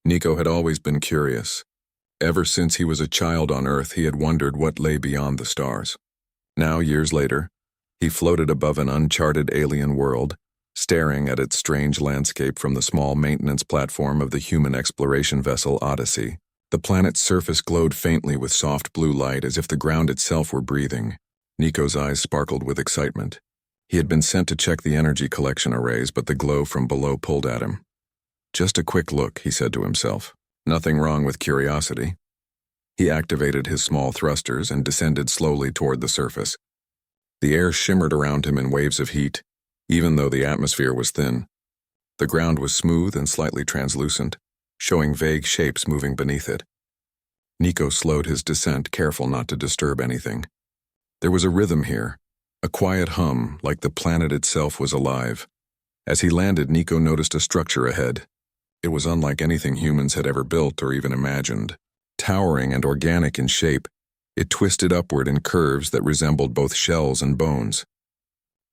Nico had always been curious. Ever since he was a child on Earth, he had wondered what lay beyond the stars. Now, years later, he floated above an uncharted alien world, staring at its strange landscape from the small maintenance platform of the human exploration vessel Odyssey. The planet's surface glowed faintly with soft blue light as if the ground itself were breathing. Nico's eyes sparkled with excitement. He had been sent to check the energy collection arrays, but the glow from below pulled at him. Just a quick look, he said to himself. Nothing wrong with curiosity. He activated his small thrusters and descended slowly toward the surface. The air shimmered around him in waves of heat, even though the atmosphere was thin. The ground was smooth and slightly translucent, showing vague shapes moving beneath it. Nico slowed his descent, careful not to disturb anything. There was a rhythm here, a quiet hum, like the planet itself was alive. As he landed, Nico noticed a structure ahead. It was unlike anything humans had ever built or even imagined. Towering and organic in shape, it twisted upward in curves that resembled both shells and bones.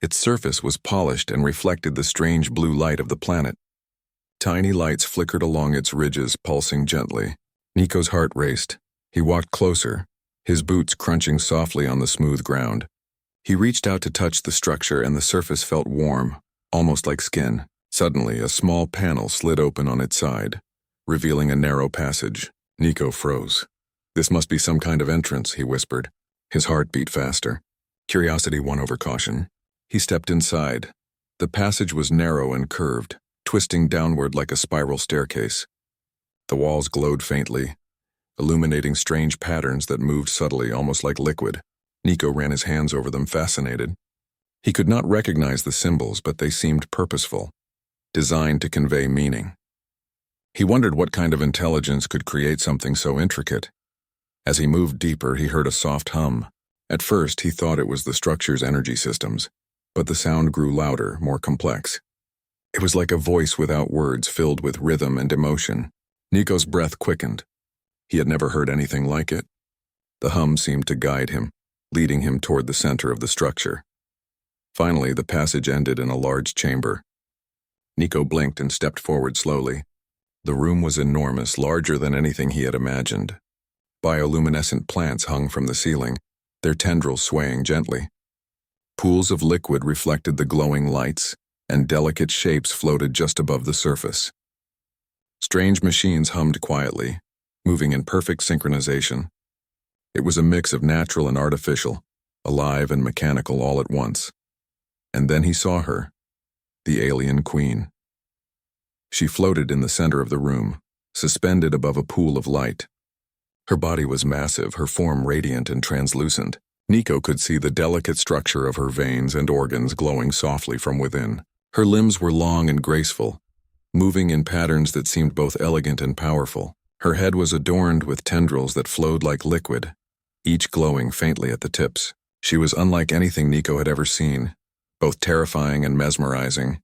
Its surface was polished and reflected the strange blue light of the planet. Tiny lights flickered along its ridges, pulsing gently. Nico's heart raced. He walked closer, his boots crunching softly on the smooth ground. He reached out to touch the structure, and the surface felt warm, almost like skin. Suddenly, a small panel slid open on its side, revealing a narrow passage. Nico froze. This must be some kind of entrance, he whispered. His heart beat faster. Curiosity won over caution. He stepped inside. The passage was narrow and curved, twisting downward like a spiral staircase. The walls glowed faintly, illuminating strange patterns that moved subtly, almost like liquid. Nico ran his hands over them, fascinated. He could not recognize the symbols, but they seemed purposeful, designed to convey meaning. He wondered what kind of intelligence could create something so intricate. As he moved deeper, he heard a soft hum. At first, he thought it was the structure's energy systems, but the sound grew louder, more complex. It was like a voice without words, filled with rhythm and emotion. Nico's breath quickened. He had never heard anything like it. The hum seemed to guide him, leading him toward the center of the structure. Finally, the passage ended in a large chamber. Nico blinked and stepped forward slowly. The room was enormous, larger than anything he had imagined. Bioluminescent plants hung from the ceiling, their tendrils swaying gently. Pools of liquid reflected the glowing lights, and delicate shapes floated just above the surface. Strange machines hummed quietly, moving in perfect synchronization. It was a mix of natural and artificial, alive and mechanical all at once. And then he saw her, the alien queen. She floated in the center of the room, suspended above a pool of light. Her body was massive, her form radiant and translucent. Nico could see the delicate structure of her veins and organs glowing softly from within. Her limbs were long and graceful, moving in patterns that seemed both elegant and powerful. Her head was adorned with tendrils that flowed like liquid, each glowing faintly at the tips. She was unlike anything Nico had ever seen, both terrifying and mesmerizing.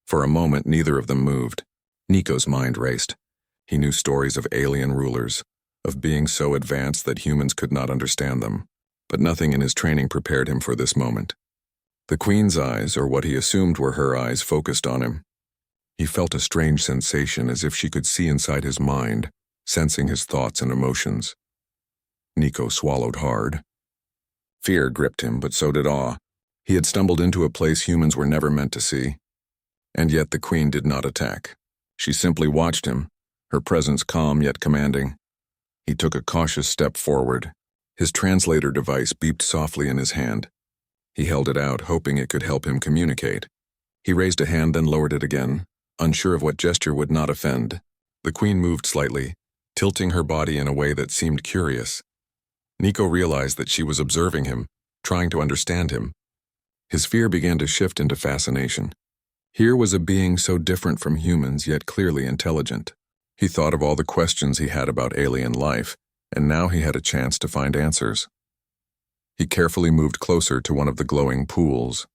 For a moment, neither of them moved. Nico's mind raced. He knew stories of alien rulers, of beings so advanced that humans could not understand them, but nothing in his training prepared him for this moment. The queen's eyes, or what he assumed were her eyes, focused on him. He felt a strange sensation, as if she could see inside his mind, sensing his thoughts and emotions. Nico swallowed hard. Fear gripped him, but so did awe. He had stumbled into a place humans were never meant to see. And yet the queen did not attack. She simply watched him, her presence calm yet commanding. He took a cautious step forward. His translator device beeped softly in his hand. He held it out, hoping it could help him communicate. He raised a hand, then lowered it again, unsure of what gesture would not offend. The queen moved slightly, tilting her body in a way that seemed curious. Nico realized that she was observing him, trying to understand him. His fear began to shift into fascination. Here was a being so different from humans, yet clearly intelligent. He thought of all the questions he had about alien life, and now he had a chance to find answers. He carefully moved closer to one of the glowing pools.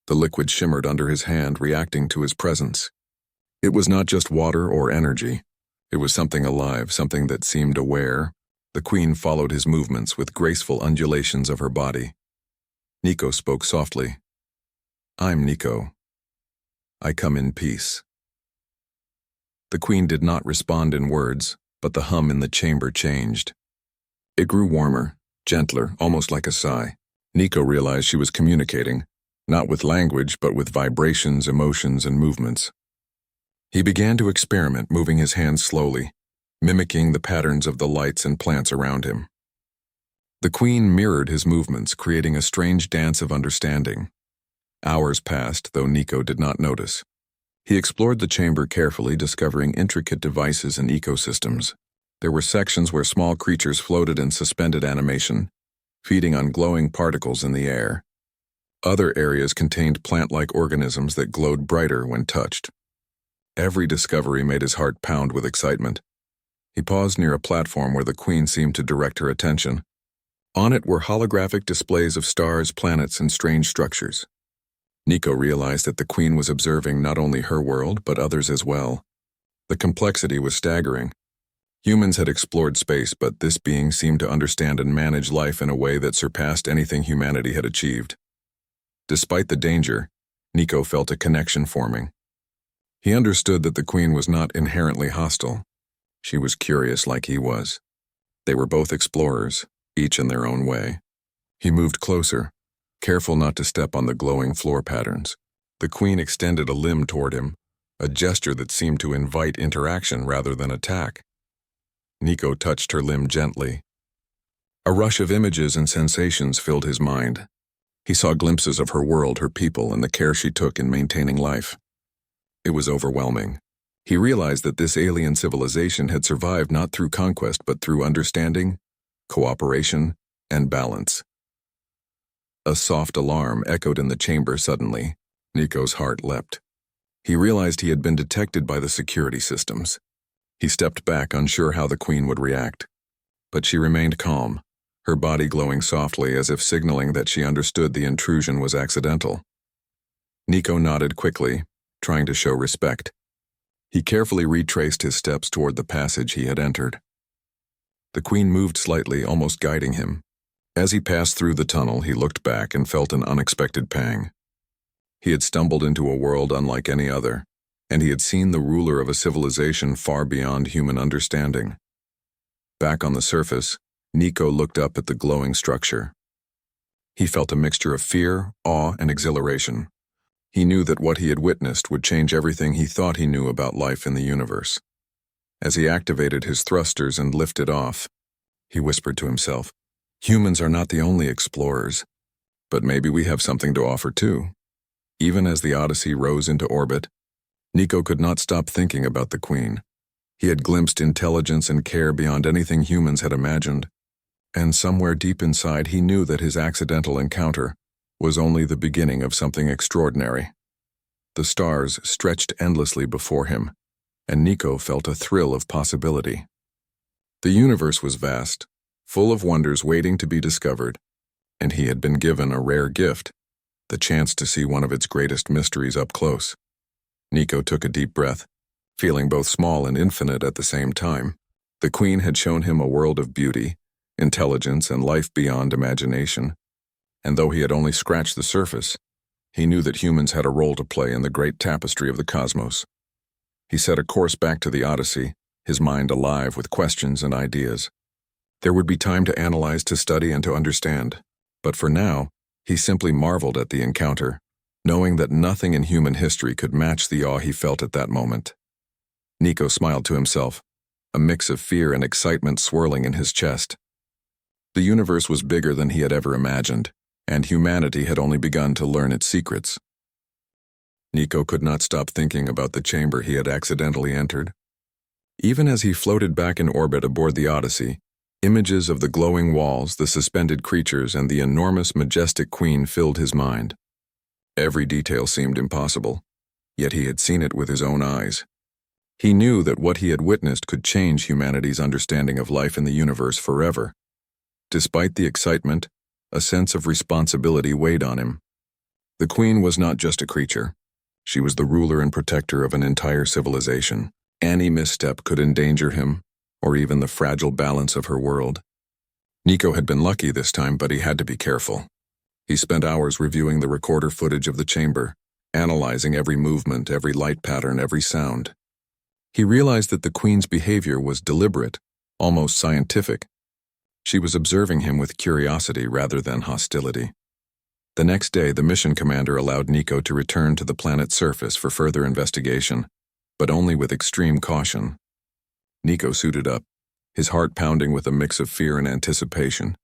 The liquid shimmered under his hand, reacting to his presence. It was not just water or energy. It was something alive, something that seemed aware. The queen followed his movements with graceful undulations of her body. Nico spoke softly. "I'm Nico. I come in peace." The queen did not respond in words, but the hum in the chamber changed. It grew warmer, gentler, almost like a sigh. Nico realized she was communicating, not with language, but with vibrations, emotions, and movements. He began to experiment, moving his hands slowly, mimicking the patterns of the lights and plants around him. The queen mirrored his movements, creating a strange dance of understanding. Hours passed, though Nico did not notice. He explored the chamber carefully, discovering intricate devices and ecosystems. There were sections where small creatures floated in suspended animation, feeding on glowing particles in the air. Other areas contained plant-like organisms that glowed brighter when touched. Every discovery made his heart pound with excitement. He paused near a platform where the queen seemed to direct her attention. On it were holographic displays of stars, planets, and strange structures. Nico realized that the queen was observing not only her world, but others as well. The complexity was staggering. Humans had explored space, but this being seemed to understand and manage life in a way that surpassed anything humanity had achieved. Despite the danger, Nico felt a connection forming. He understood that the queen was not inherently hostile. She was curious like he was. They were both explorers, each in their own way. He moved closer, careful not to step on the glowing floor patterns. The queen extended a limb toward him, a gesture that seemed to invite interaction rather than attack. Nico touched her limb gently. A rush of images and sensations filled his mind. He saw glimpses of her world, her people, and the care she took in maintaining life. It was overwhelming. He realized that this alien civilization had survived not through conquest but through understanding, cooperation, and balance. A soft alarm echoed in the chamber suddenly. Nico's heart leapt. He realized he had been detected by the security systems. He stepped back, unsure how the queen would react. But she remained calm, her body glowing softly as if signaling that she understood the intrusion was accidental. Nico nodded quickly, trying to show respect. He carefully retraced his steps toward the passage he had entered. The queen moved slightly, almost guiding him. As he passed through the tunnel, he looked back and felt an unexpected pang. He had stumbled into a world unlike any other, and he had seen the ruler of a civilization far beyond human understanding. Back on the surface, Nico looked up at the glowing structure. He felt a mixture of fear, awe, and exhilaration. He knew that what he had witnessed would change everything he thought he knew about life in the universe. As he activated his thrusters and lifted off, he whispered to himself, "Humans are not the only explorers, but maybe we have something to offer too." Even as the Odyssey rose into orbit, Nico could not stop thinking about the queen. He had glimpsed intelligence and care beyond anything humans had imagined, and somewhere deep inside he knew that his accidental encounter was only the beginning of something extraordinary. The stars stretched endlessly before him, and Nico felt a thrill of possibility. The universe was vast, full of wonders waiting to be discovered, and he had been given a rare gift, the chance to see one of its greatest mysteries up close. Nico took a deep breath, feeling both small and infinite at the same time. The queen had shown him a world of beauty, intelligence, and life beyond imagination. And though he had only scratched the surface, he knew that humans had a role to play in the great tapestry of the cosmos. He set a course back to the Odyssey, his mind alive with questions and ideas. There would be time to analyze, to study, and to understand. But for now, he simply marveled at the encounter, knowing that nothing in human history could match the awe he felt at that moment. Nico smiled to himself, a mix of fear and excitement swirling in his chest. The universe was bigger than he had ever imagined, and humanity had only begun to learn its secrets. Nico could not stop thinking about the chamber he had accidentally entered. Even as he floated back in orbit aboard the Odyssey, images of the glowing walls, the suspended creatures, and the enormous, majestic queen filled his mind. Every detail seemed impossible, yet he had seen it with his own eyes. He knew that what he had witnessed could change humanity's understanding of life in the universe forever. Despite the excitement, a sense of responsibility weighed on him. The queen was not just a creature. She was the ruler and protector of an entire civilization. Any misstep could endanger him, or even the fragile balance of her world. Nico had been lucky this time, but he had to be careful. He spent hours reviewing the recorder footage of the chamber, analyzing every movement, every light pattern, every sound. He realized that the Queen's behavior was deliberate, almost scientific. She was observing him with curiosity rather than hostility. The next day, the mission commander allowed Nico to return to the planet's surface for further investigation, but only with extreme caution. Nico suited up, his heart pounding with a mix of fear and anticipation.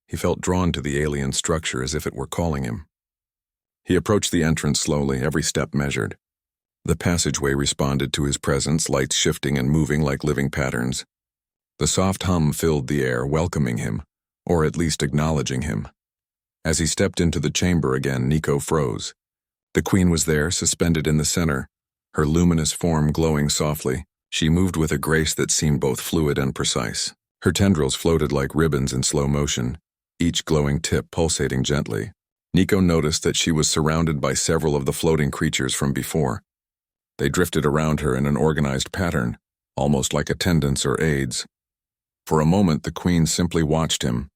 He felt drawn to the alien structure as if it were calling him. He approached the entrance slowly, every step measured. The passageway responded to his presence, lights shifting and moving like living patterns. The soft hum filled the air, welcoming him, or at least acknowledging him. As he stepped into the chamber again, Nico froze. The Queen was there, suspended in the center, her luminous form glowing softly. She moved with a grace that seemed both fluid and precise. Her tendrils floated like ribbons in slow motion, each glowing tip pulsating gently. Nico noticed that she was surrounded by several of the floating creatures from before. They drifted around her in an organized pattern, almost like attendants or aides. For a moment, the Queen simply watched him.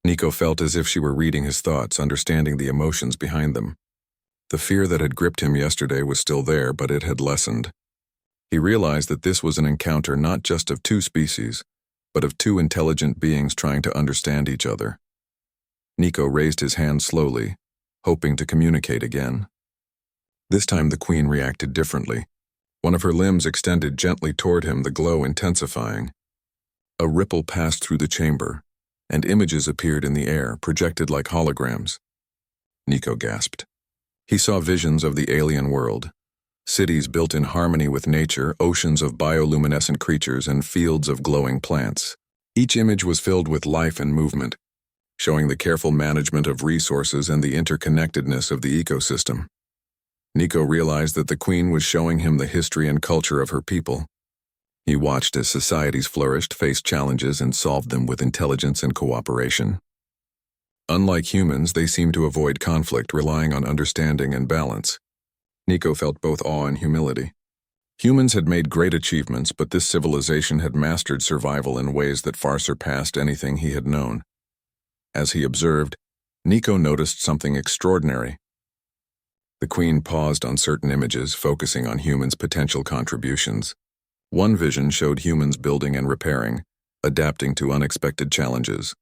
Nico felt as if she were reading his thoughts, understanding the emotions behind them. The fear that had gripped him yesterday was still there, but it had lessened. He realized that this was an encounter not just of two species, but of two intelligent beings trying to understand each other. Nico raised his hand slowly, hoping to communicate again. This time the Queen reacted differently. One of her limbs extended gently toward him, the glow intensifying. A ripple passed through the chamber, and images appeared in the air, projected like holograms. Nico gasped. He saw visions of the alien world. Cities built in harmony with nature, oceans of bioluminescent creatures, and fields of glowing plants. Each image was filled with life and movement, showing the careful management of resources and the interconnectedness of the ecosystem. Nico realized that the Queen was showing him the history and culture of her people. He watched as societies flourished, faced challenges, and solved them with intelligence and cooperation. Unlike humans, they seemed to avoid conflict, relying on understanding and balance. Nico felt both awe and humility. Humans had made great achievements, but this civilization had mastered survival in ways that far surpassed anything he had known. As he observed, Nico noticed something extraordinary. The Queen paused on certain images, focusing on humans' potential contributions. One vision showed humans building and repairing, adapting to unexpected challenges.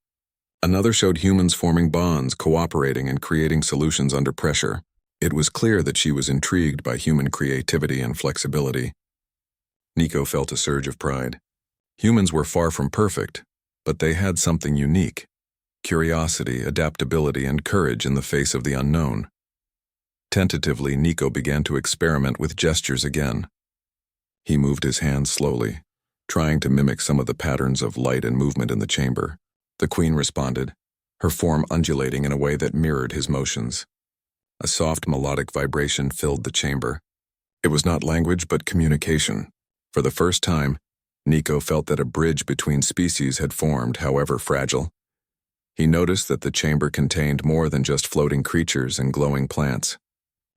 Another showed humans forming bonds, cooperating, and creating solutions under pressure. It was clear that she was intrigued by human creativity and flexibility. Nico felt a surge of pride. Humans were far from perfect, but they had something unique: curiosity, adaptability, and courage in the face of the unknown. Tentatively, Nico began to experiment with gestures again. He moved his hands slowly, trying to mimic some of the patterns of light and movement in the chamber. The Queen responded, her form undulating in a way that mirrored his motions. A soft melodic vibration filled the chamber. It was not language but communication. For the first time, Nico felt that a bridge between species had formed, however fragile. He noticed that the chamber contained more than just floating creatures and glowing plants.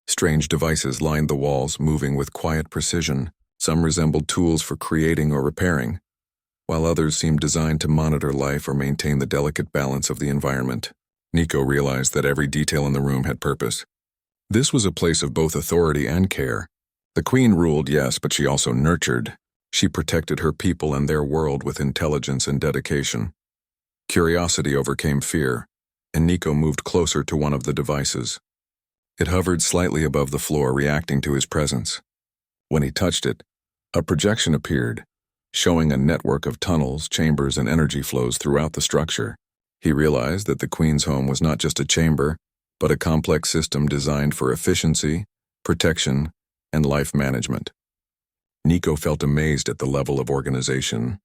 Strange devices lined the walls, moving with quiet precision. Some resembled tools for creating or repairing, while others seemed designed to monitor life or maintain the delicate balance of the environment. Nico realized that every detail in the room had purpose. This was a place of both authority and care. The Queen ruled, yes, but she also nurtured. She protected her people and their world with intelligence and dedication. Curiosity overcame fear, and Nico moved closer to one of the devices. It hovered slightly above the floor, reacting to his presence. When he touched it, a projection appeared, showing a network of tunnels, chambers, and energy flows throughout the structure. He realized that the Queen's home was not just a chamber, but a complex system designed for efficiency, protection, and life management. Nico felt amazed at the level of organization.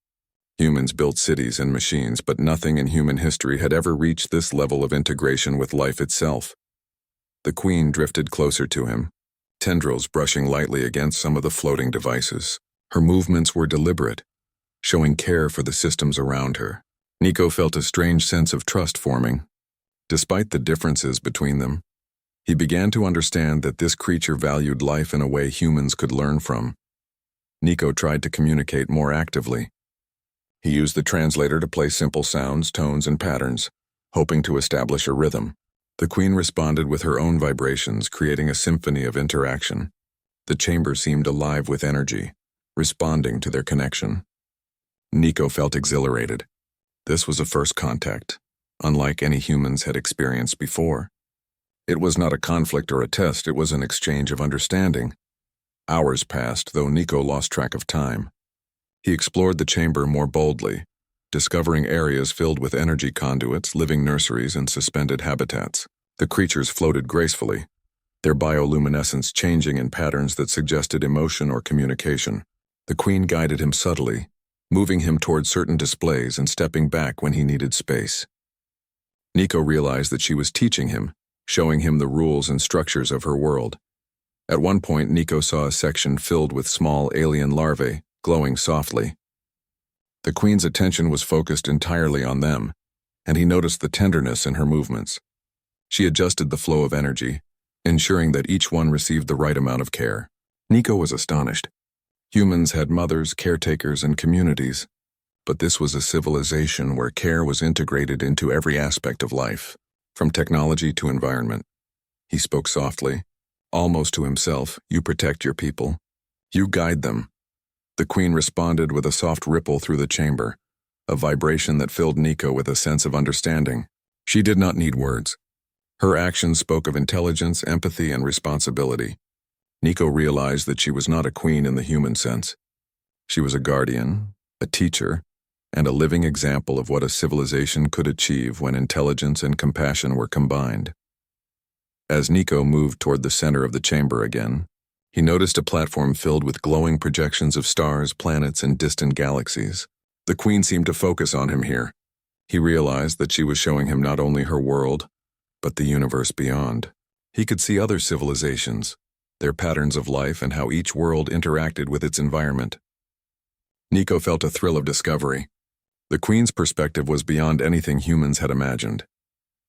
Humans built cities and machines, but nothing in human history had ever reached this level of integration with life itself. The Queen drifted closer to him, tendrils brushing lightly against some of the floating devices. Her movements were deliberate, showing care for the systems around her. Nico felt a strange sense of trust forming. Despite the differences between them, he began to understand that this creature valued life in a way humans could learn from. Nico tried to communicate more actively. He used the translator to play simple sounds, tones, and patterns, hoping to establish a rhythm. The Queen responded with her own vibrations, creating a symphony of interaction. The chamber seemed alive with energy, responding to their connection. Nico felt exhilarated. This was a first contact, unlike any humans had experienced before. It was not a conflict or a test, it was an exchange of understanding. Hours passed, though Nico lost track of time. He explored the chamber more boldly, discovering areas filled with energy conduits, living nurseries, and suspended habitats. The creatures floated gracefully, their bioluminescence changing in patterns that suggested emotion or communication. The Queen guided him subtly, moving him toward certain displays and stepping back when he needed space. Nico realized that she was teaching him, showing him the rules and structures of her world. At one point, Nico saw a section filled with small alien larvae, glowing softly. The Queen's attention was focused entirely on them, and he noticed the tenderness in her movements. She adjusted the flow of energy, ensuring that each one received the right amount of care. Nico was astonished. Humans had mothers, caretakers, and communities, but this was a civilization where care was integrated into every aspect of life, from technology to environment. He spoke softly, almost to himself. "You protect your people. You guide them." The Queen responded with a soft ripple through the chamber, a vibration that filled Nico with a sense of understanding. She did not need words. Her actions spoke of intelligence, empathy, and responsibility. Nico realized that she was not a queen in the human sense. She was a guardian, a teacher, and a living example of what a civilization could achieve when intelligence and compassion were combined. As Nico moved toward the center of the chamber again, he noticed a platform filled with glowing projections of stars, planets, and distant galaxies. The Queen seemed to focus on him here. He realized that she was showing him not only her world, but the universe beyond. He could see other civilizations, their patterns of life, and how each world interacted with its environment. Nico felt a thrill of discovery. The Queen's perspective was beyond anything humans had imagined.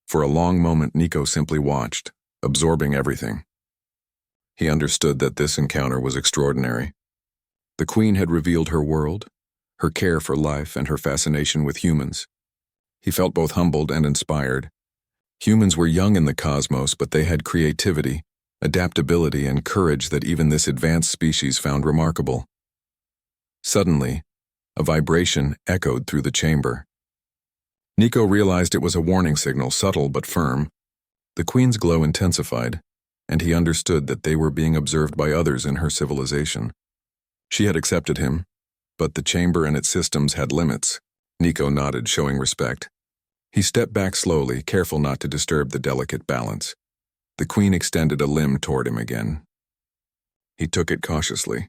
For a long moment, Nico simply watched, absorbing everything. He understood that this encounter was extraordinary. The Queen had revealed her world, her care for life, and her fascination with humans. He felt both humbled and inspired. Humans were young in the cosmos, but they had creativity, adaptability, and courage that even this advanced species found remarkable. Suddenly, a vibration echoed through the chamber. Nico realized it was a warning signal, subtle but firm. The Queen's glow intensified, and he understood that they were being observed by others in her civilization. She had accepted him, but the chamber and its systems had limits. Nico nodded, showing respect. He stepped back slowly, careful not to disturb the delicate balance. The Queen extended a limb toward him again. He took it cautiously.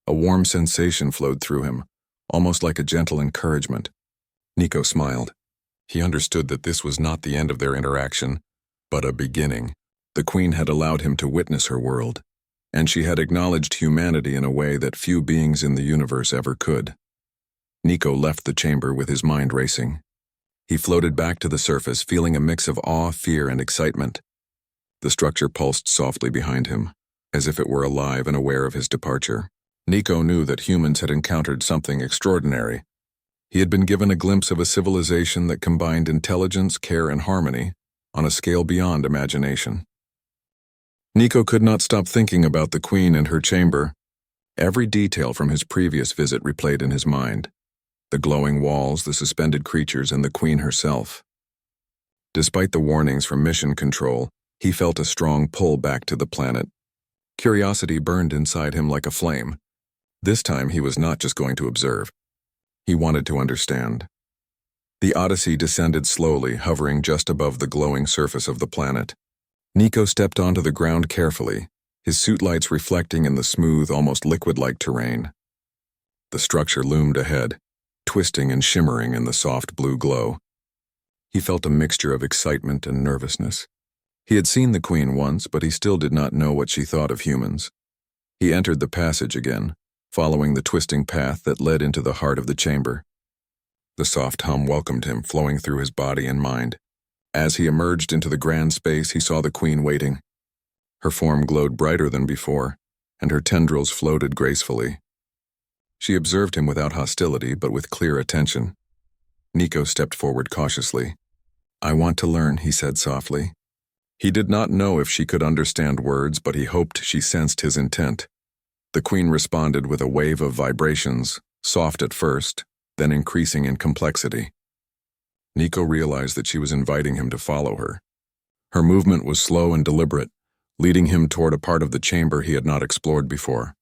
A warm sensation flowed through him, almost like a gentle encouragement. Nico smiled. He understood that this was not the end of their interaction, but a beginning. The Queen had allowed him to witness her world, and she had acknowledged humanity in a way that few beings in the universe ever could. Nico left the chamber with his mind racing. He floated back to the surface, feeling a mix of awe, fear, and excitement. The structure pulsed softly behind him, as if it were alive and aware of his departure. Nico knew that humans had encountered something extraordinary. He had been given a glimpse of a civilization that combined intelligence, care, and harmony on a scale beyond imagination. Nico could not stop thinking about the Queen and her chamber. Every detail from his previous visit replayed in his mind. The glowing walls, the suspended creatures, and the Queen herself. Despite the warnings from mission control, he felt a strong pull back to the planet. Curiosity burned inside him like a flame. This time he was not just going to observe. He wanted to understand. The Odyssey descended slowly, hovering just above the glowing surface of the planet. Nico stepped onto the ground carefully, his suit lights reflecting in the smooth, almost liquid-like terrain. The structure loomed ahead, twisting and shimmering in the soft blue glow. He felt a mixture of excitement and nervousness. He had seen the Queen once, but he still did not know what she thought of humans. He entered the passage again, following the twisting path that led into the heart of the chamber. The soft hum welcomed him, flowing through his body and mind. As he emerged into the grand space, he saw the Queen waiting. Her form glowed brighter than before, and her tendrils floated gracefully. She observed him without hostility, but with clear attention. Nico stepped forward cautiously. "I want to learn," he said softly. He did not know if she could understand words, but he hoped she sensed his intent. The queen responded with a wave of vibrations, soft at first, then increasing in complexity. Nico realized that she was inviting him to follow her. Her movement was slow and deliberate, leading him toward a part of the chamber he had not explored before.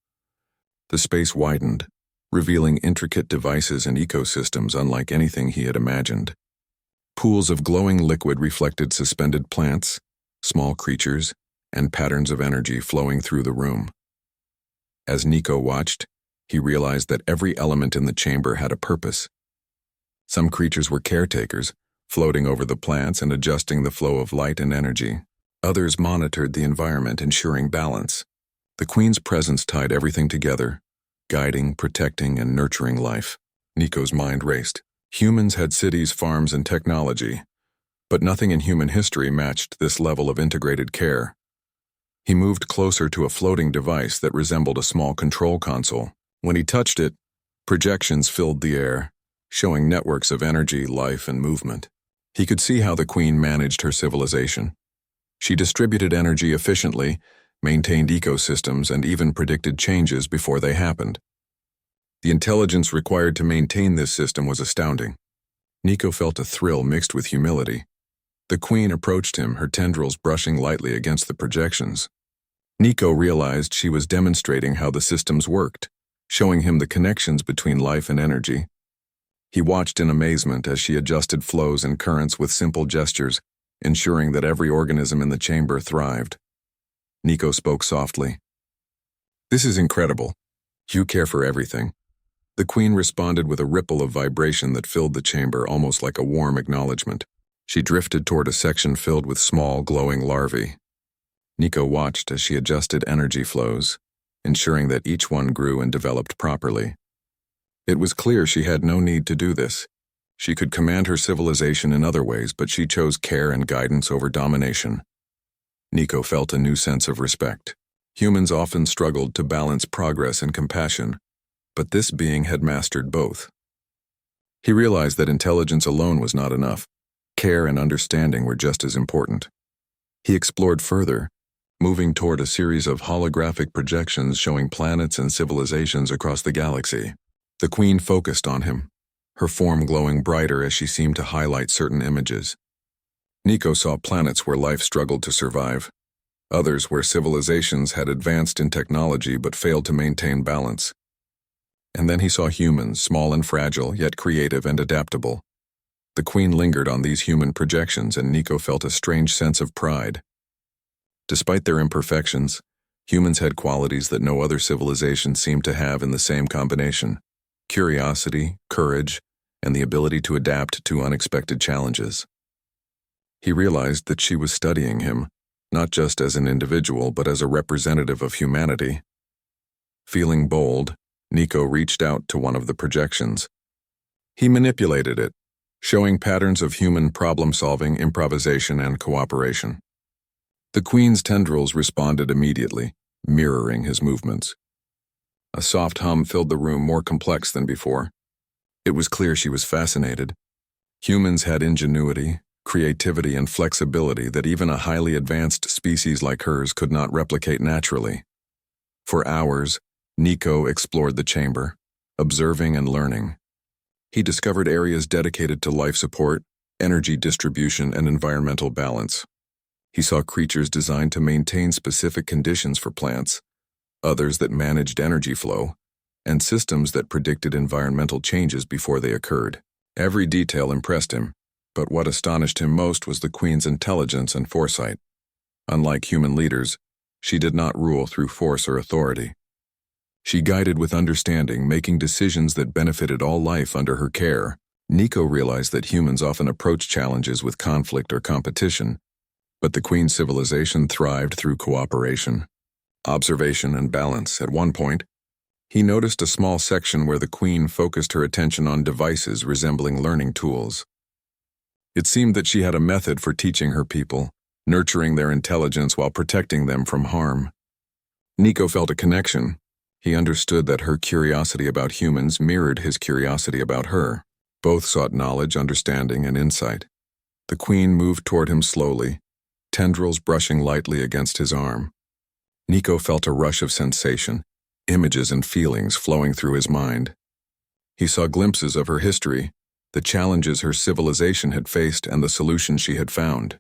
The space widened, revealing intricate devices and ecosystems unlike anything he had imagined. Pools of glowing liquid reflected suspended plants, small creatures, and patterns of energy flowing through the room. As Nico watched, he realized that every element in the chamber had a purpose. Some creatures were caretakers, floating over the plants and adjusting the flow of light and energy. Others monitored the environment, ensuring balance. The queen's presence tied everything together, guiding, protecting, and nurturing life. Nico's mind raced. Humans had cities, farms, and technology, but nothing in human history matched this level of integrated care. He moved closer to a floating device that resembled a small control console. When he touched it, projections filled the air, showing networks of energy, life, and movement. He could see how the queen managed her civilization. She distributed energy efficiently, maintained ecosystems, and even predicted changes before they happened. The intelligence required to maintain this system was astounding. Nico felt a thrill mixed with humility. The queen approached him, her tendrils brushing lightly against the projections. Nico realized she was demonstrating how the systems worked, showing him the connections between life and energy. He watched in amazement as she adjusted flows and currents with simple gestures, ensuring that every organism in the chamber thrived. Nico spoke softly. "This is incredible. You care for everything." The queen responded with a ripple of vibration that filled the chamber almost like a warm acknowledgement. She drifted toward a section filled with small, glowing larvae. Nico watched as she adjusted energy flows, ensuring that each one grew and developed properly. It was clear she had no need to do this. She could command her civilization in other ways, but she chose care and guidance over domination. Nico felt a new sense of respect. Humans often struggled to balance progress and compassion, but this being had mastered both. He realized that intelligence alone was not enough. Care and understanding were just as important. He explored further, moving toward a series of holographic projections showing planets and civilizations across the galaxy. The queen focused on him, her form glowing brighter as she seemed to highlight certain images. Nico saw planets where life struggled to survive, others where civilizations had advanced in technology but failed to maintain balance. And then he saw humans, small and fragile, yet creative and adaptable. The queen lingered on these human projections, and Nico felt a strange sense of pride. Despite their imperfections, humans had qualities that no other civilization seemed to have in the same combination: curiosity, courage, and the ability to adapt to unexpected challenges. He realized that she was studying him, not just as an individual, but as a representative of humanity. Feeling bold, Nico reached out to one of the projections. He manipulated it, showing patterns of human problem-solving, improvisation, and cooperation. The queen's tendrils responded immediately, mirroring his movements. A soft hum filled the room, more complex than before. It was clear she was fascinated. Humans had ingenuity, creativity, and flexibility that even a highly advanced species like hers could not replicate naturally. For hours, Nico explored the chamber, observing and learning. He discovered areas dedicated to life support, energy distribution, and environmental balance. He saw creatures designed to maintain specific conditions for plants, others that managed energy flow, and systems that predicted environmental changes before they occurred. Every detail impressed him, but what astonished him most was the queen's intelligence and foresight. Unlike human leaders, she did not rule through force or authority. She guided with understanding, making decisions that benefited all life under her care. Nico realized that humans often approach challenges with conflict or competition, but the queen's civilization thrived through cooperation, observation, and balance. At one point, he noticed a small section where the queen focused her attention on devices resembling learning tools. It seemed that she had a method for teaching her people, nurturing their intelligence while protecting them from harm. Nico felt a connection. He understood that her curiosity about humans mirrored his curiosity about her. Both sought knowledge, understanding, and insight. The queen moved toward him slowly, tendrils brushing lightly against his arm. Nico felt a rush of sensation. images and feelings flowing through his mind. He saw glimpses of her history, the challenges her civilization had faced and the solutions she had found.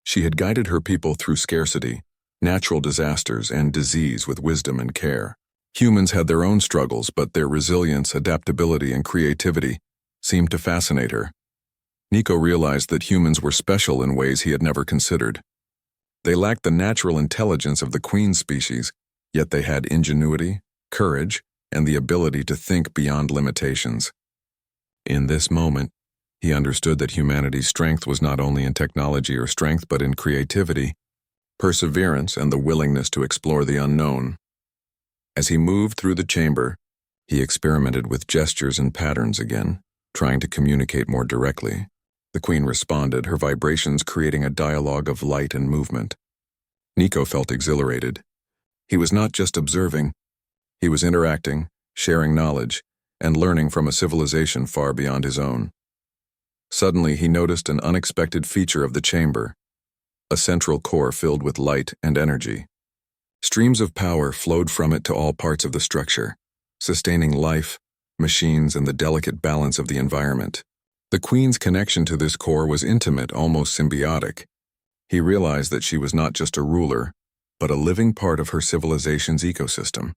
She had guided her people through scarcity, natural disasters, and disease with wisdom and care. Humans had their own struggles, but their resilience, adaptability, and creativity seemed to fascinate her. Nico realized that humans were special in ways he had never considered. They lacked the natural intelligence of the queen species, yet they had ingenuity, courage, and the ability to think beyond limitations. In this moment, he understood that humanity's strength was not only in technology or strength, but in creativity, perseverance, and the willingness to explore the unknown. As he moved through the chamber, he experimented with gestures and patterns again, trying to communicate more directly. The queen responded, her vibrations creating a dialogue of light and movement. Nico felt exhilarated. He was not just observing, he was interacting, sharing knowledge, and learning from a civilization far beyond his own. Suddenly, he noticed an unexpected feature of the chamber, a central core filled with light and energy. Streams of power flowed from it to all parts of the structure, sustaining life, machines, and the delicate balance of the environment. The queen's connection to this core was intimate, almost symbiotic. He realized that she was not just a ruler, but a living part of her civilization's ecosystem.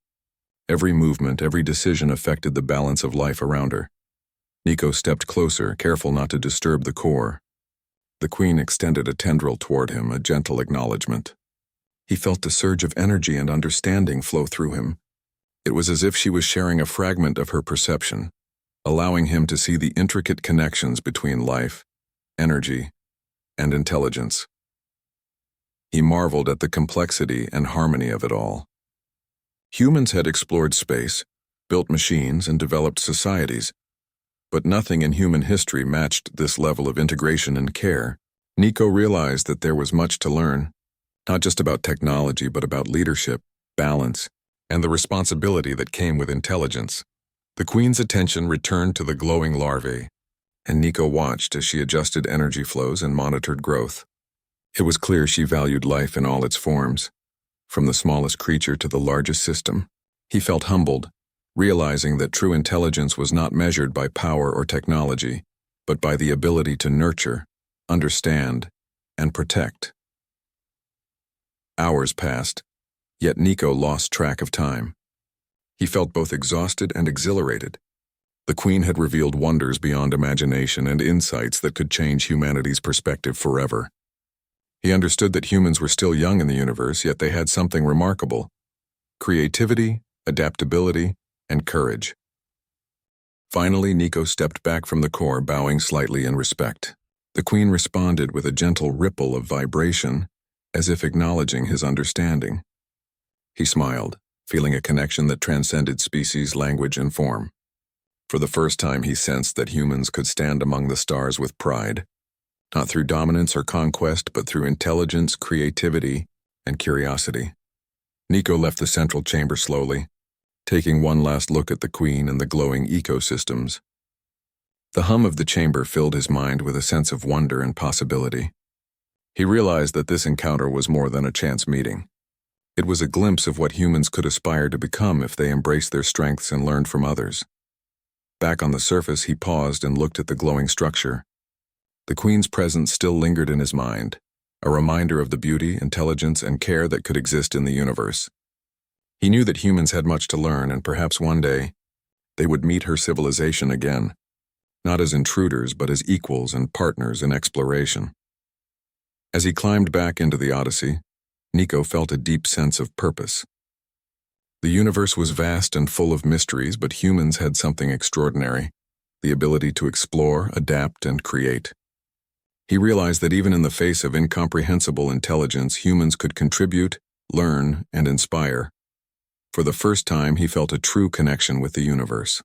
Every movement, every decision affected the balance of life around her. Nico stepped closer, careful not to disturb the core. The queen extended a tendril toward him, a gentle acknowledgement. He felt a surge of energy and understanding flow through him. It was as if she was sharing a fragment of her perception, allowing him to see the intricate connections between life, energy, and intelligence. He marveled at the complexity and harmony of it all. Humans had explored space, built machines, and developed societies, but nothing in human history matched this level of integration and care. Nico realized that there was much to learn, not just about technology, but about leadership, balance, and the responsibility that came with intelligence. The queen's attention returned to the glowing larvae, and Nico watched as she adjusted energy flows and monitored growth. It was clear she valued life in all its forms, from the smallest creature to the largest system. He felt humbled, realizing that true intelligence was not measured by power or technology, but by the ability to nurture, understand, and protect. Hours passed, yet Nico lost track of time. He felt both exhausted and exhilarated. The queen had revealed wonders beyond imagination and insights that could change humanity's perspective forever. He understood that humans were still young in the universe, yet they had something remarkable: creativity, adaptability, and courage. Finally, Nico stepped back from the core, bowing slightly in respect. The queen responded with a gentle ripple of vibration, as if acknowledging his understanding. He smiled, feeling a connection that transcended species, language, and form. For the first time, he sensed that humans could stand among the stars with pride, not through dominance or conquest, but through intelligence, creativity, and curiosity. Nico left the central chamber slowly, taking one last look at the queen and the glowing ecosystems. The hum of the chamber filled his mind with a sense of wonder and possibility. He realized that this encounter was more than a chance meeting. It was a glimpse of what humans could aspire to become if they embraced their strengths and learned from others. Back on the surface, he paused and looked at the glowing structure. The queen's presence still lingered in his mind, a reminder of the beauty, intelligence, and care that could exist in the universe. He knew that humans had much to learn, and perhaps one day, they would meet her civilization again, not as intruders, but as equals and partners in exploration. As he climbed back into the Odyssey, Nico felt a deep sense of purpose. The universe was vast and full of mysteries, but humans had something extraordinary: the ability to explore, adapt, and create. He realized that even in the face of incomprehensible intelligence, humans could contribute, learn, and inspire. For the first time, he felt a true connection with the universe.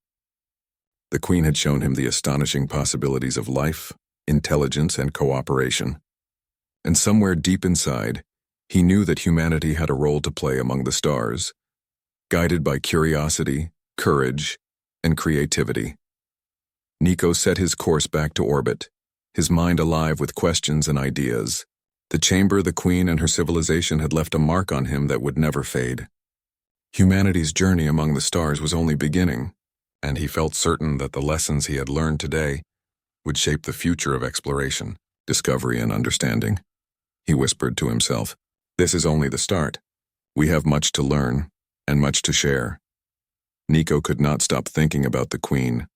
The queen had shown him the astonishing possibilities of life, intelligence, and cooperation. And somewhere deep inside, he knew that humanity had a role to play among the stars, guided by curiosity, courage, and creativity. Nico set his course back to orbit, his mind alive with questions and ideas. The chamber, the queen, and her civilization had left a mark on him that would never fade. Humanity's journey among the stars was only beginning, and he felt certain that the lessons he had learned today would shape the future of exploration, discovery, and understanding. He whispered to himself, "This is only the start. We have much to learn and much to share." Nico could not stop thinking about the Queen.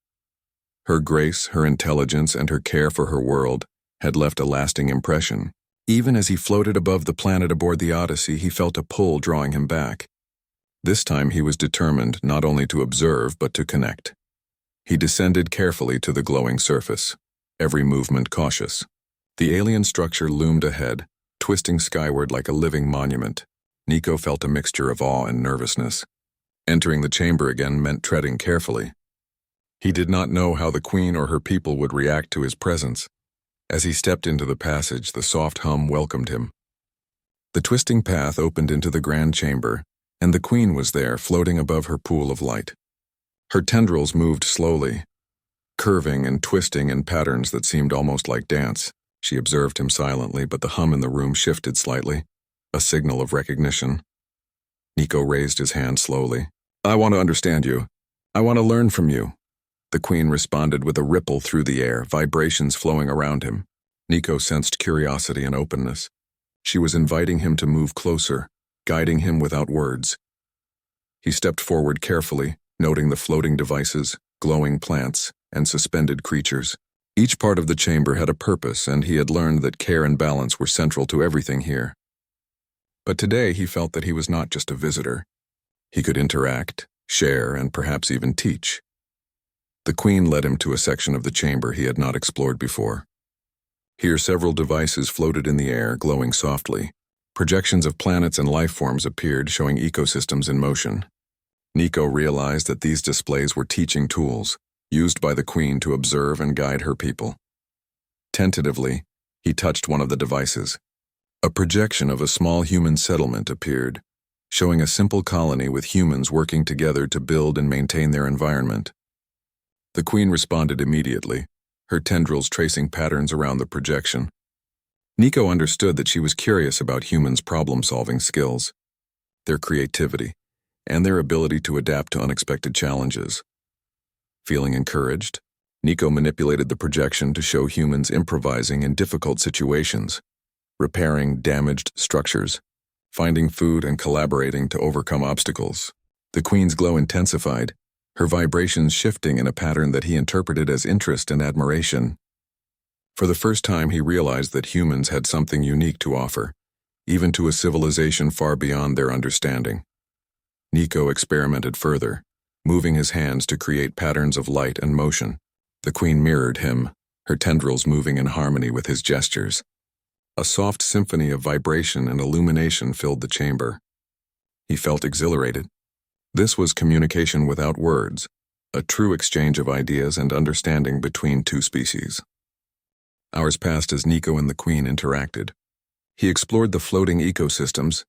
Her grace, her intelligence, and her care for her world had left a lasting impression. Even as he floated above the planet aboard the Odyssey, he felt a pull drawing him back. This time he was determined not only to observe but to connect. He descended carefully to the glowing surface, every movement cautious. The alien structure loomed ahead, twisting skyward like a living monument. Nico felt a mixture of awe and nervousness. Entering the chamber again meant treading carefully. He did not know how the Queen or her people would react to his presence. As he stepped into the passage, the soft hum welcomed him. The twisting path opened into the grand chamber, and the Queen was there, floating above her pool of light. Her tendrils moved slowly, curving and twisting in patterns that seemed almost like dance. She observed him silently, but the hum in the room shifted slightly, a signal of recognition. Nico raised his hand slowly. "I want to understand you. I want to learn from you." The Queen responded with a ripple through the air, vibrations flowing around him. Nico sensed curiosity and openness. She was inviting him to move closer, guiding him without words. He stepped forward carefully, noting the floating devices, glowing plants, and suspended creatures. Each part of the chamber had a purpose, and he had learned that care and balance were central to everything here. But today he felt that he was not just a visitor. He could interact, share, and perhaps even teach. The Queen led him to a section of the chamber he had not explored before. Here several devices floated in the air, glowing softly. Projections of planets and life forms appeared, showing ecosystems in motion. Nico realized that these displays were teaching tools, used by the Queen to observe and guide her people. Tentatively, he touched one of the devices. A projection of a small human settlement appeared, showing a simple colony with humans working together to build and maintain their environment. The Queen responded immediately, her tendrils tracing patterns around the projection. Nico understood that she was curious about humans' problem-solving skills, their creativity, and their ability to adapt to unexpected challenges. Feeling encouraged, Nico manipulated the projection to show humans improvising in difficult situations, repairing damaged structures, finding food, and collaborating to overcome obstacles. The Queen's glow intensified, her vibrations shifting in a pattern that he interpreted as interest and admiration. For the first time, he realized that humans had something unique to offer, even to a civilization far beyond their understanding. Nico experimented further, moving his hands to create patterns of light and motion. The Queen mirrored him, her tendrils moving in harmony with his gestures. A soft symphony of vibration and illumination filled the chamber. He felt exhilarated. This was communication without words, a true exchange of ideas and understanding between two species. Hours passed as Nico and the Queen interacted. He explored the floating ecosystems,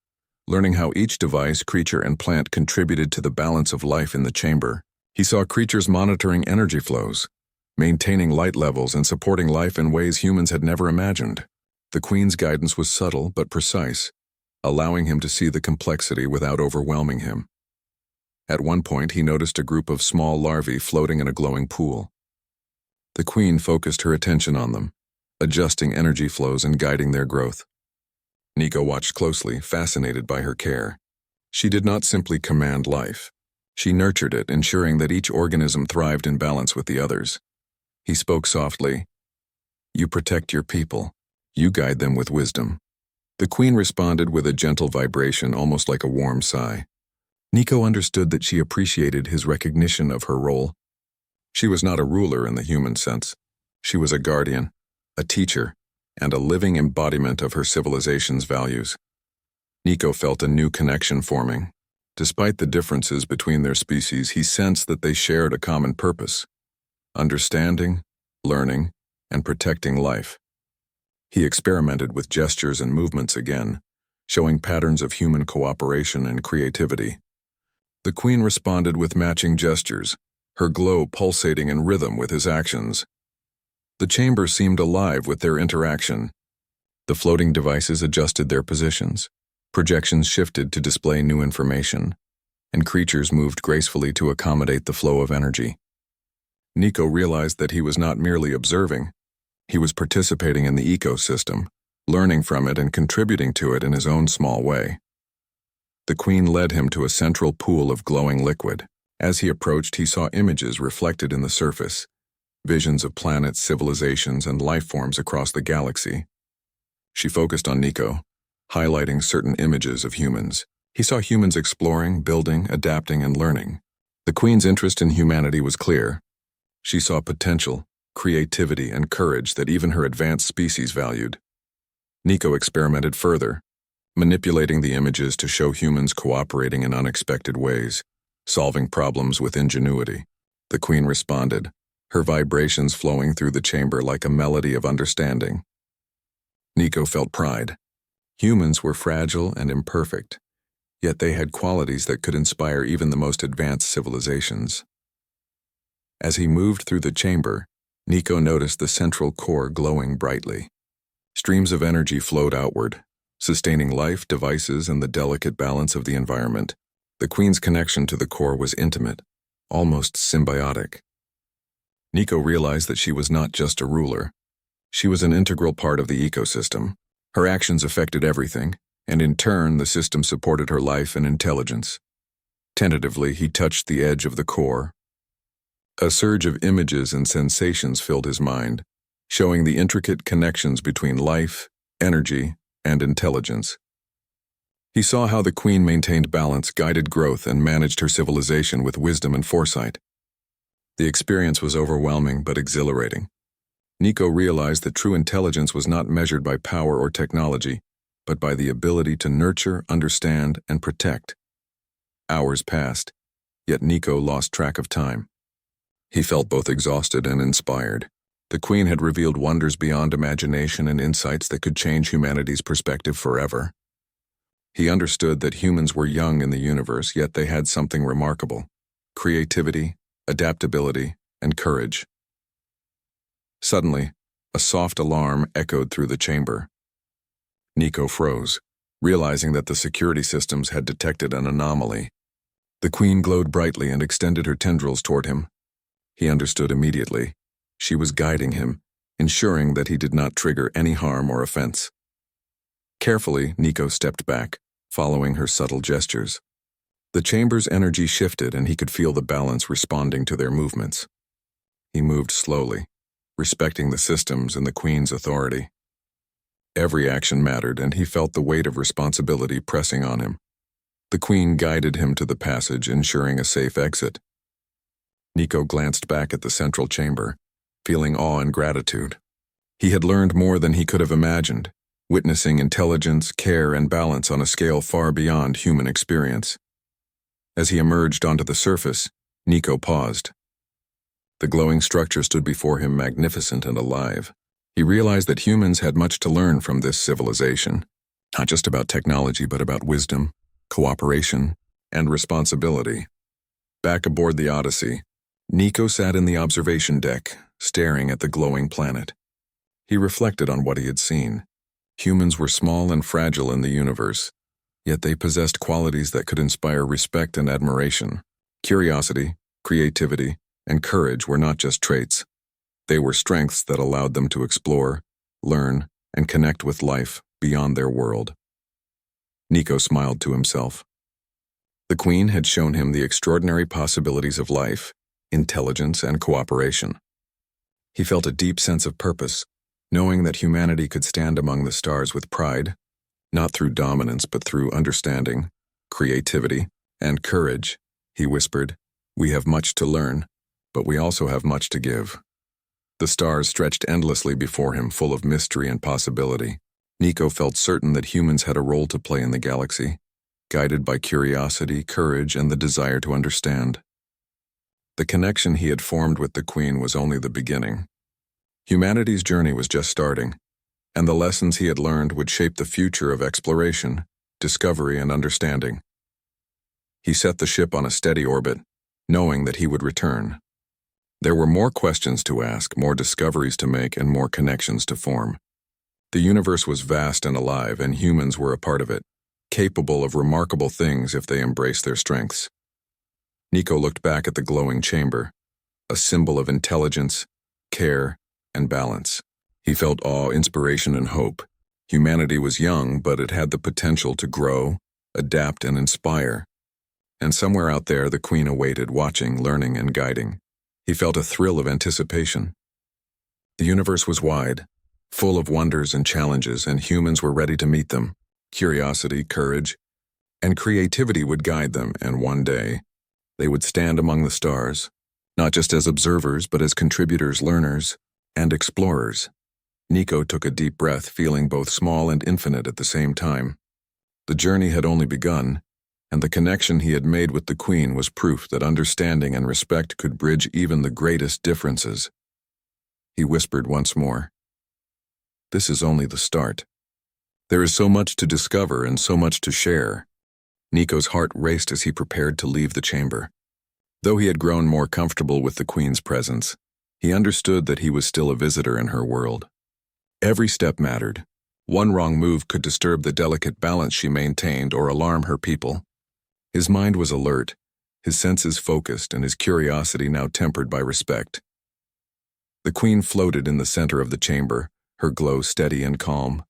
learning how each device, creature, and plant contributed to the balance of life in the chamber. He saw creatures monitoring energy flows, maintaining light levels, and supporting life in ways humans had never imagined. The Queen's guidance was subtle but precise, allowing him to see the complexity without overwhelming him. At one point, he noticed a group of small larvae floating in a glowing pool. The Queen focused her attention on them, adjusting energy flows and guiding their growth. Nico watched closely, fascinated by her care. She did not simply command life. She nurtured it, ensuring that each organism thrived in balance with the others. He spoke softly. "You protect your people. You guide them with wisdom." The Queen responded with a gentle vibration, almost like a warm sigh. Nico understood that she appreciated his recognition of her role. She was not a ruler in the human sense. She was a guardian, a teacher, and a living embodiment of her civilization's values. Nico felt a new connection forming. Despite the differences between their species, he sensed that they shared a common purpose: understanding, learning, and protecting life. He experimented with gestures and movements again, showing patterns of human cooperation and creativity. The Queen responded with matching gestures, her glow pulsating in rhythm with his actions. The chamber seemed alive with their interaction. The floating devices adjusted their positions. Projections shifted to display new information. and creatures moved gracefully to accommodate the flow of energy. Nico realized that he was not merely observing, he was participating in the ecosystem, learning from it and contributing to it in his own small way. The Queen led him to a central pool of glowing liquid. As he approached, he saw images reflected in the surface, visions of planets, civilizations, and life forms across the galaxy. She focused on Nico, highlighting certain images of humans. He saw humans exploring, building, adapting, and learning. The Queen's interest in humanity was clear. She saw potential, creativity, and courage that even her advanced species valued. Nico experimented further, manipulating the images to show humans cooperating in unexpected ways, solving problems with ingenuity. The Queen responded, her vibrations flowing through the chamber like a melody of understanding. Nico felt pride. Humans were fragile and imperfect, yet they had qualities that could inspire even the most advanced civilizations. As he moved through the chamber, Nico noticed the central core glowing brightly. Streams of energy flowed outward, sustaining life, devices, and the delicate balance of the environment. The Queen's connection to the core was intimate, almost symbiotic. Nico realized that she was not just a ruler. She was an integral part of the ecosystem. Her actions affected everything, and in turn, the system supported her life and intelligence. Tentatively, he touched the edge of the core. A surge of images and sensations filled his mind, showing the intricate connections between life, energy, and intelligence. He saw how the Queen maintained balance, guided growth, and managed her civilization with wisdom and foresight. The experience was overwhelming but exhilarating. Nico realized that true intelligence was not measured by power or technology, but by the ability to nurture, understand, and protect. Hours passed, yet Nico lost track of time. He felt both exhausted and inspired. The Queen had revealed wonders beyond imagination and insights that could change humanity's perspective forever. He understood that humans were young in the universe, yet they had something remarkable: creativity, adaptability, and courage. Suddenly, a soft alarm echoed through the chamber. Nico froze, realizing that the security systems had detected an anomaly. The Queen glowed brightly and extended her tendrils toward him. He understood immediately. She was guiding him, ensuring that he did not trigger any harm or offense. Carefully, Nico stepped back, following her subtle gestures. The chamber's energy shifted and he could feel the balance responding to their movements. He moved slowly, respecting the systems and the Queen's authority. Every action mattered and he felt the weight of responsibility pressing on him. The Queen guided him to the passage, ensuring a safe exit. Nico glanced back at the central chamber, feeling awe and gratitude. He had learned more than he could have imagined, witnessing intelligence, care, and balance on a scale far beyond human experience. As he emerged onto the surface, Nico paused. The glowing structure stood before him, magnificent and alive. He realized that humans had much to learn from this civilization, not just about technology, but about wisdom, cooperation, and responsibility. Back aboard the Odyssey, Nico sat in the observation deck, staring at the glowing planet. He reflected on what he had seen. Humans were small and fragile in the universe, yet they possessed qualities that could inspire respect and admiration. Curiosity, creativity, and courage were not just traits. They were strengths that allowed them to explore, learn, and connect with life beyond their world. Nico smiled to himself. The Queen had shown him the extraordinary possibilities of life, intelligence, and cooperation. He felt a deep sense of purpose, knowing that humanity could stand among the stars with pride, not through dominance but through understanding, creativity, and courage. He whispered, "We have much to learn, but we also have much to give." The stars stretched endlessly before him, full of mystery and possibility. Nico felt certain that humans had a role to play in the galaxy, guided by curiosity, courage, and the desire to understand. The connection he had formed with the Queen was only the beginning. Humanity's journey was just starting, and the lessons he had learned would shape the future of exploration, discovery, and understanding. He set the ship on a steady orbit, knowing that he would return. There were more questions to ask, more discoveries to make, and more connections to form. The universe was vast and alive, and humans were a part of it, capable of remarkable things if they embraced their strengths. Nico looked back at the glowing chamber, a symbol of intelligence, care, and balance. He felt awe, inspiration, and hope. Humanity was young, but it had the potential to grow, adapt, and inspire. And somewhere out there, the Queen awaited, watching, learning, and guiding. He felt a thrill of anticipation. The universe was wide, full of wonders and challenges, and humans were ready to meet them. Curiosity, courage, and creativity would guide them, and one day, they would stand among the stars, not just as observers, but as contributors, learners, and explorers. Nico took a deep breath, feeling both small and infinite at the same time. The journey had only begun, and the connection he had made with the Queen was proof that understanding and respect could bridge even the greatest differences. He whispered once more, "This is only the start. There is so much to discover and so much to share." Nico's heart raced as he prepared to leave the chamber. Though he had grown more comfortable with the Queen's presence, he understood that he was still a visitor in her world. Every step mattered. One wrong move could disturb the delicate balance she maintained or alarm her people. His mind was alert, his senses focused, and his curiosity now tempered by respect. The Queen floated in the center of the chamber, her glow steady and calm.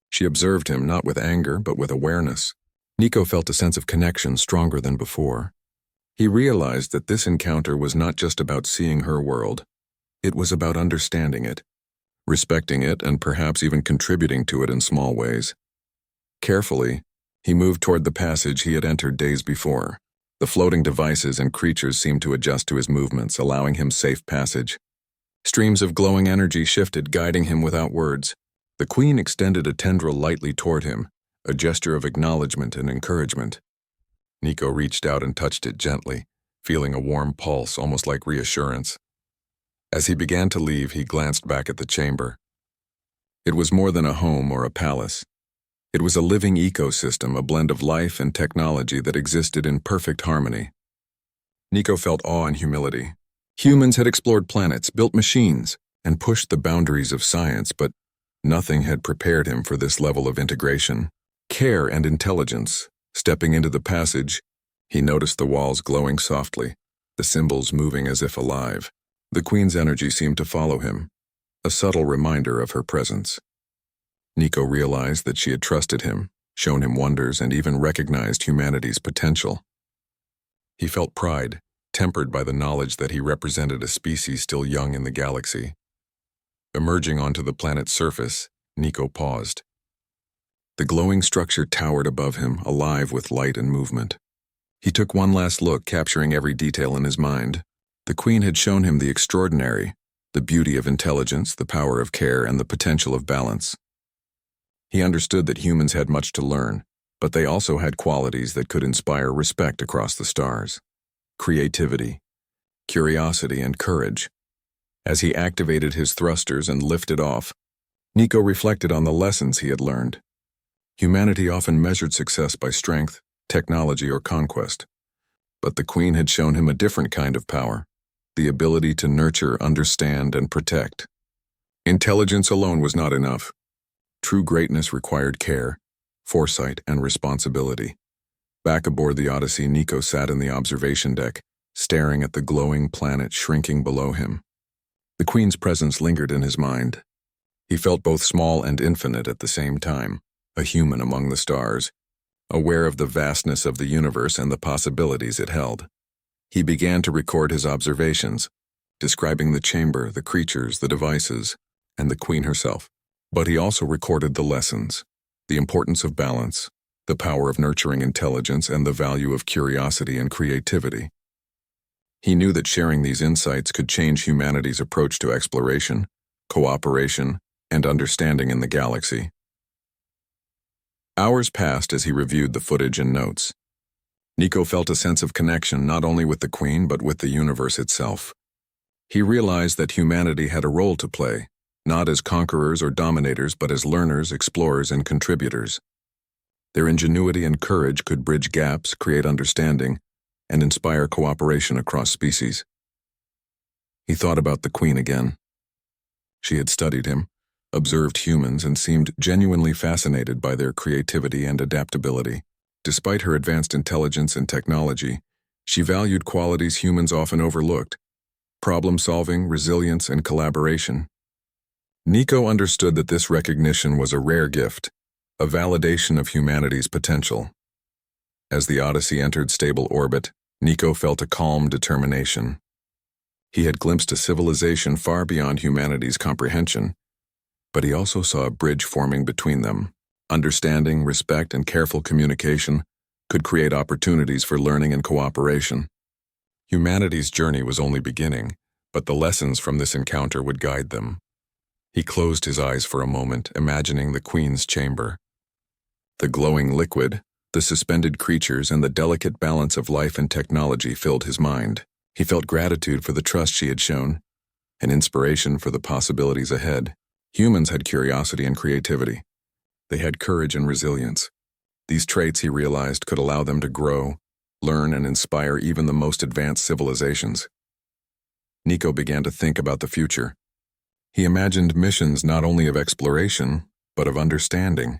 She observed him not with anger, but with awareness. Nico felt a sense of connection stronger than before. He realized that this encounter was not just about seeing her world. It was about understanding it, respecting it, and perhaps even contributing to it in small ways. Carefully, he moved toward the passage he had entered days before. The floating devices and creatures seemed to adjust to his movements, allowing him safe passage. Streams of glowing energy shifted, guiding him without words. The Queen extended a tendril lightly toward him, a gesture of acknowledgement and encouragement. Nico reached out and touched it gently, feeling a warm pulse, almost like reassurance. As he began to leave, he glanced back at the chamber. It was more than a home or a palace. It was a living ecosystem, a blend of life and technology that existed in perfect harmony. Nico felt awe and humility. Humans had explored planets, built machines, and pushed the boundaries of science, but nothing had prepared him for this level of integration. Care and intelligence. Stepping into the passage, he noticed the walls glowing softly, the symbols moving as if alive. The Queen's energy seemed to follow him, a subtle reminder of her presence. Nico realized that she had trusted him, shown him wonders, and even recognized humanity's potential. He felt pride, tempered by the knowledge that he represented a species still young in the galaxy. Emerging onto the planet's surface, Nico paused. The glowing structure towered above him, alive with light and movement. He took one last look, capturing every detail in his mind. The Queen had shown him the extraordinary, the beauty of intelligence, the power of care, and the potential of balance. He understood that humans had much to learn, but they also had qualities that could inspire respect across the stars. Creativity, curiosity, and courage. As he activated his thrusters and lifted off, Nico reflected on the lessons he had learned. Humanity often measured success by strength, technology, or conquest. But the Queen had shown him a different kind of power, the ability to nurture, understand, and protect. Intelligence alone was not enough. True greatness required care, foresight, and responsibility. Back aboard the Odyssey, Nico sat in the observation deck, staring at the glowing planet shrinking below him. The Queen's presence lingered in his mind. He felt both small and infinite at the same time, a human among the stars, aware of the vastness of the universe and the possibilities it held. He began to record his observations, describing the chamber, the creatures, the devices, and the Queen herself. But he also recorded the lessons, the importance of balance, the power of nurturing intelligence, and the value of curiosity and creativity. He knew that sharing these insights could change humanity's approach to exploration, cooperation, and understanding in the galaxy. Hours passed as he reviewed the footage and notes. Nico felt a sense of connection not only with the Queen but with the universe itself. He realized that humanity had a role to play, not as conquerors or dominators but as learners, explorers, and contributors. Their ingenuity and courage could bridge gaps, create understanding, and inspire cooperation across species. He thought about the Queen again. She had studied him, observed humans, and seemed genuinely fascinated by their creativity and adaptability. Despite her advanced intelligence and technology, She valued qualities humans often overlooked: problem-solving, resilience, and collaboration. Nico understood that this recognition was a rare gift, a validation of humanity's potential. As the Odyssey entered stable orbit, Nico felt a calm determination. He had glimpsed a civilization far beyond humanity's comprehension, but he also saw a bridge forming between them. Understanding, respect, and careful communication could create opportunities for learning and cooperation. Humanity's journey was only beginning, but the lessons from this encounter would guide them. He closed his eyes for a moment, imagining the Queen's chamber. The glowing liquid, the suspended creatures, and the delicate balance of life and technology filled his mind. He felt gratitude for the trust she had shown, and inspiration for the possibilities ahead. Humans had curiosity and creativity. They had courage and resilience. These traits, he realized, could allow them to grow, learn, and inspire even the most advanced civilizations. Nico began to think about the future. He imagined missions not only of exploration, but of understanding.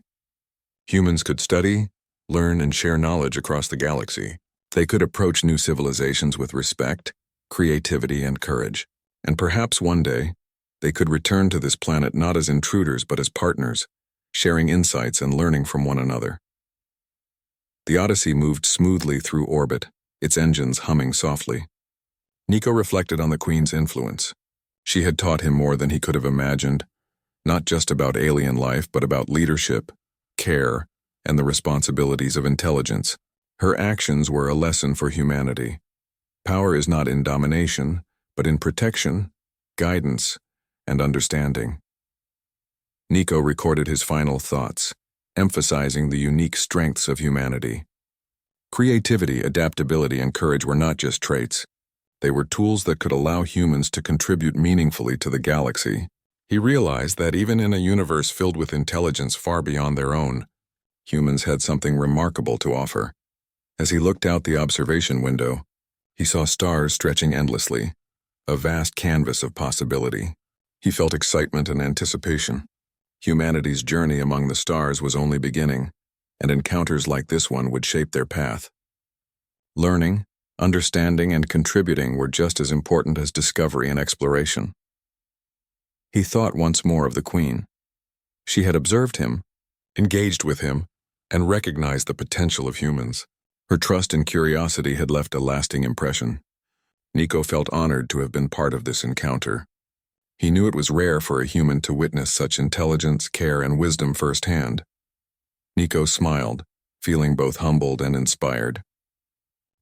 Humans could study, learn, and share knowledge across the galaxy. They could approach new civilizations with respect, creativity, and courage. And perhaps one day, they could return to this planet not as intruders but as partners, sharing insights and learning from one another. The Odyssey moved smoothly through orbit, its engines humming softly. Nico reflected on the Queen's influence. She had taught him more than he could have imagined, not just about alien life, but about leadership, care, and the responsibilities of intelligence. Her actions were a lesson for humanity. Power is not in domination, but in protection, guidance, and understanding. Nico recorded his final thoughts, emphasizing the unique strengths of humanity. Creativity, adaptability, and courage were not just traits. They were tools that could allow humans to contribute meaningfully to the galaxy. He realized that even in a universe filled with intelligence far beyond their own, humans had something remarkable to offer. As he looked out the observation window, he saw stars stretching endlessly, a vast canvas of possibility. He felt excitement and anticipation. Humanity's journey among the stars was only beginning, and encounters like this one would shape their path. Learning, understanding, and contributing were just as important as discovery and exploration. He thought once more of the Queen. She had observed him, engaged with him, and recognized the potential of humans. Her trust and curiosity had left a lasting impression. Nico felt honored to have been part of this encounter. He knew it was rare for a human to witness such intelligence, care, and wisdom firsthand. Nico smiled, feeling both humbled and inspired.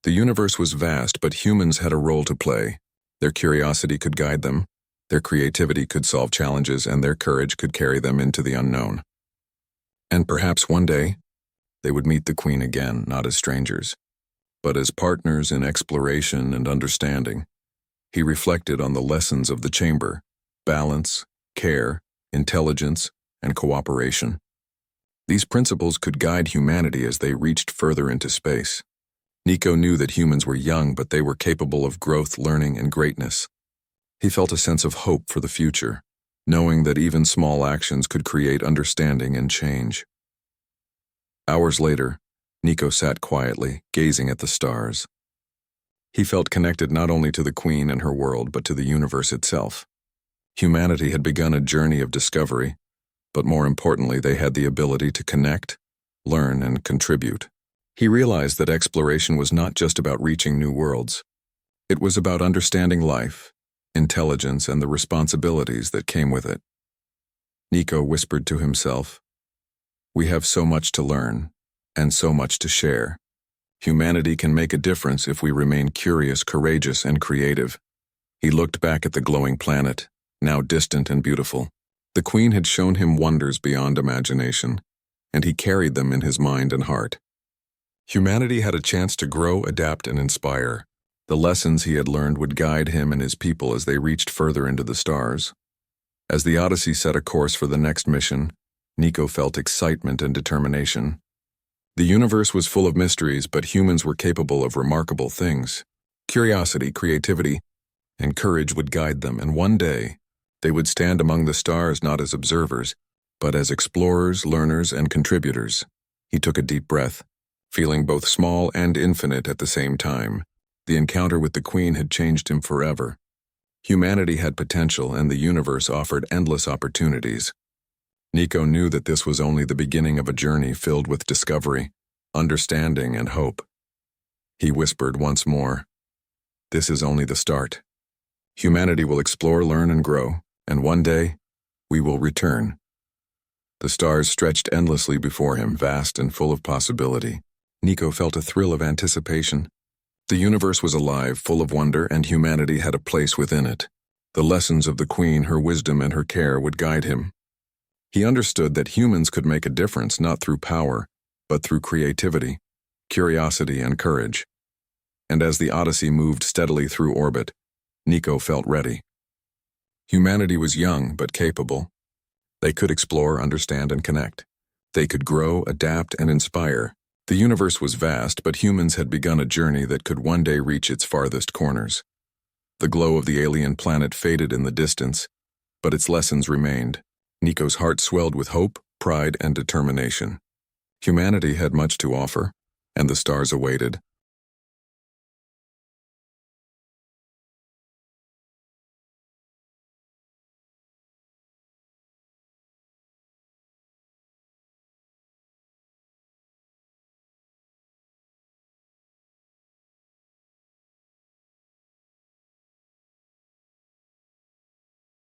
The universe was vast, but humans had a role to play. Their curiosity could guide them, their creativity could solve challenges, and their courage could carry them into the unknown. And perhaps one day, they would meet the Queen again, not as strangers, but as partners in exploration and understanding. He reflected on the lessons of the chamber: balance, care, intelligence, and cooperation. These principles could guide humanity as they reached further into space. Nico knew that humans were young, but they were capable of growth, learning, and greatness. He felt a sense of hope for the future, knowing that even small actions could create understanding and change. Hours later, Nico sat quietly, gazing at the stars. He felt connected not only to the Queen and her world, but to the universe itself. Humanity had begun a journey of discovery, but more importantly, they had the ability to connect, learn, and contribute. He realized that exploration was not just about reaching new worlds. It was about understanding life, intelligence, and the responsibilities that came with it. Nico whispered to himself, "We have so much to learn, and so much to share. Humanity can make a difference if we remain curious, courageous, and creative." He looked back at the glowing planet, now distant and beautiful. The Queen had shown him wonders beyond imagination, and he carried them in his mind and heart. Humanity had a chance to grow, adapt, and inspire. The lessons he had learned would guide him and his people as they reached further into the stars. As the Odyssey set a course for the next mission, Nico felt excitement and determination. The universe was full of mysteries, but humans were capable of remarkable things. Curiosity, creativity, and courage would guide them, and one day, they would stand among the stars not as observers, but as explorers, learners, and contributors. He took a deep breath, feeling both small and infinite at the same time. The encounter with the Queen had changed him forever. Humanity had potential, and the universe offered endless opportunities. Nico knew that this was only the beginning of a journey filled with discovery, understanding, and hope. He whispered once more, "This is only the start. Humanity will explore, learn, and grow, and one day, we will return." The stars stretched endlessly before him, vast and full of possibility. Nico felt a thrill of anticipation. The universe was alive, full of wonder, and humanity had a place within it. The lessons of the Queen, her wisdom, and her care would guide him. He understood that humans could make a difference not through power, but through creativity, curiosity, and courage. And as the Odyssey moved steadily through orbit, Nico felt ready. Humanity was young but capable. They could explore, understand, and connect. They could grow, adapt, and inspire. The universe was vast, but humans had begun a journey that could one day reach its farthest corners. The glow of the alien planet faded in the distance, but its lessons remained. Nico's heart swelled with hope, pride, and determination. Humanity had much to offer, and the stars awaited,